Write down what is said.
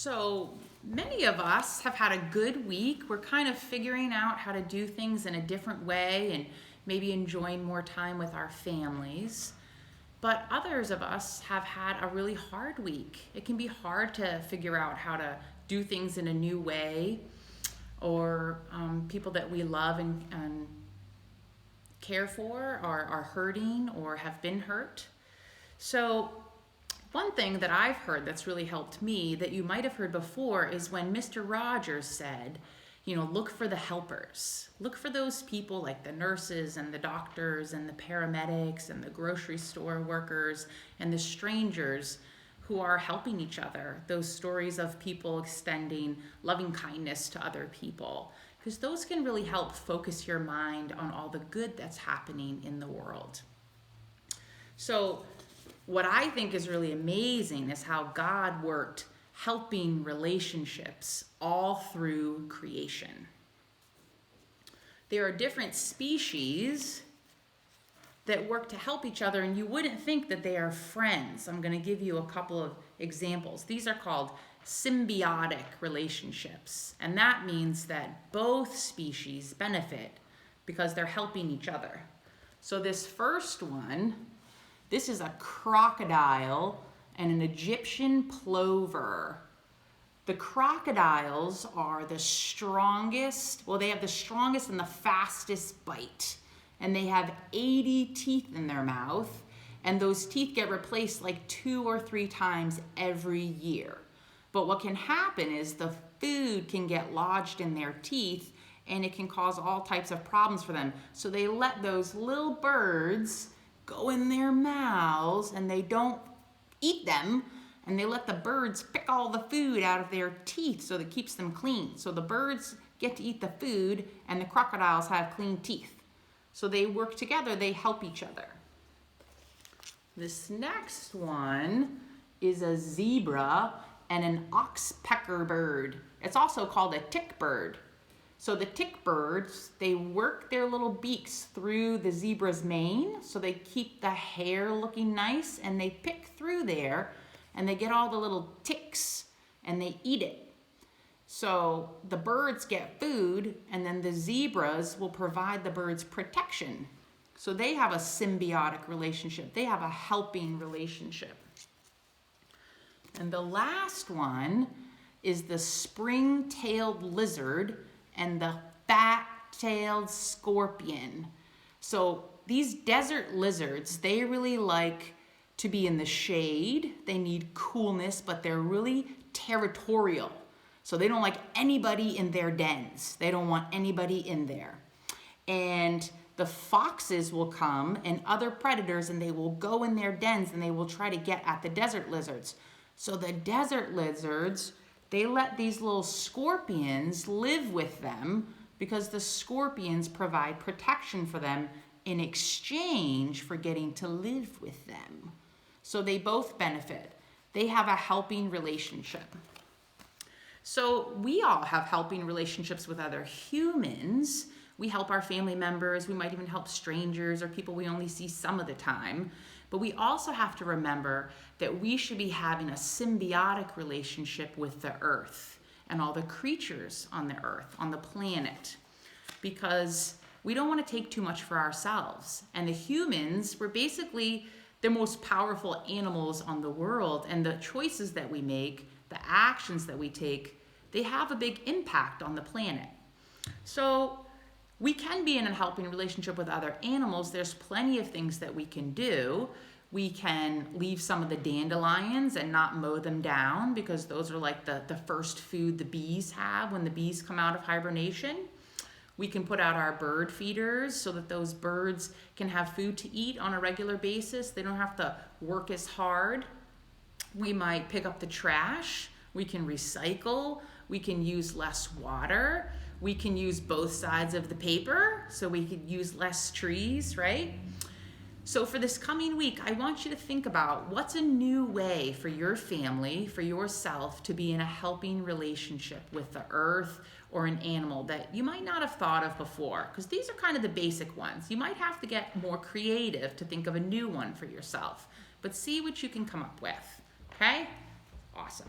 So many of us have had a good week. We're kind of figuring out how to do things in a different way and maybe enjoying more time with our families. But others of us have had a really hard week. It can be hard to figure out how to do things in a new way, or people that we love and care for are hurting or have been hurt. So one thing that I've heard that's really helped me that you might have heard before is when Mr. Rogers said, look for the helpers. Look for those people like the nurses and the doctors and the paramedics and the grocery store workers and the strangers who are helping each other. Those stories of people extending loving kindness to other people, because those can really help focus your mind on all the good that's happening in the world. So what I think is really amazing is how God worked helping relationships all through creation. There are different species that work to help each other, and you wouldn't think that they are friends. I'm going to give you a couple of examples. These are called symbiotic relationships, and that means that both species benefit because they're helping each other. So this first one, this is a crocodile and an Egyptian plover. The crocodiles are the strongest, they have the strongest and the fastest bite. And they have 80 teeth in their mouth, and those teeth get replaced like 2 or 3 times every year. But what can happen is the food can get lodged in their teeth, and it can cause all types of problems for them. So they let those little birds go in their mouths, and they don't eat them, and they let the birds pick all the food out of their teeth so that it keeps them clean. So the birds get to eat the food, and the crocodiles have clean teeth. So they work together, they help each other. This next one is a zebra and an oxpecker bird. It's also called a tick bird. So the tick birds, they work their little beaks through the zebra's mane, so they keep the hair looking nice, and they pick through there, and they get all the little ticks, and they eat it. So the birds get food, and then the zebras will provide the birds protection. So they have a symbiotic relationship. They have a helping relationship. And the last one is the spring-tailed lizard and the fat-tailed scorpion. So these desert lizards, they really like to be in the shade. They need coolness, but they're really territorial. So they don't like anybody in their dens. They don't want anybody in there. And the foxes will come and other predators, and they will go in their dens and they will try to get at the desert lizards. So the desert lizards, they let these little scorpions live with them because the scorpions provide protection for them in exchange for getting to live with them. So they both benefit. They have a helping relationship. So we all have helping relationships with other humans. We help our family members. We might even help strangers or people we only see some of the time. But we also have to remember that we should be having a symbiotic relationship with the earth and all the creatures on the earth, on the planet, because we don't want to take too much for ourselves. And the humans, we're basically the most powerful animals on the world, and the choices that we make, the actions that we take, they have a big impact on the planet. So we can be in a helping relationship with other animals. There's plenty of things that we can do. We can leave some of the dandelions and not mow them down, because those are like the first food the bees have when the bees come out of hibernation. We can put out our bird feeders so that those birds can have food to eat on a regular basis. They don't have to work as hard. We might pick up the trash. We can recycle. We can use less water. We can use both sides of the paper, so we could use less trees, right? So for this coming week, I want you to think about what's a new way for your family, for yourself, to be in a helping relationship with the earth or an animal that you might not have thought of before, because these are kind of the basic ones. You might have to get more creative to think of a new one for yourself, but see what you can come up with, okay? Awesome.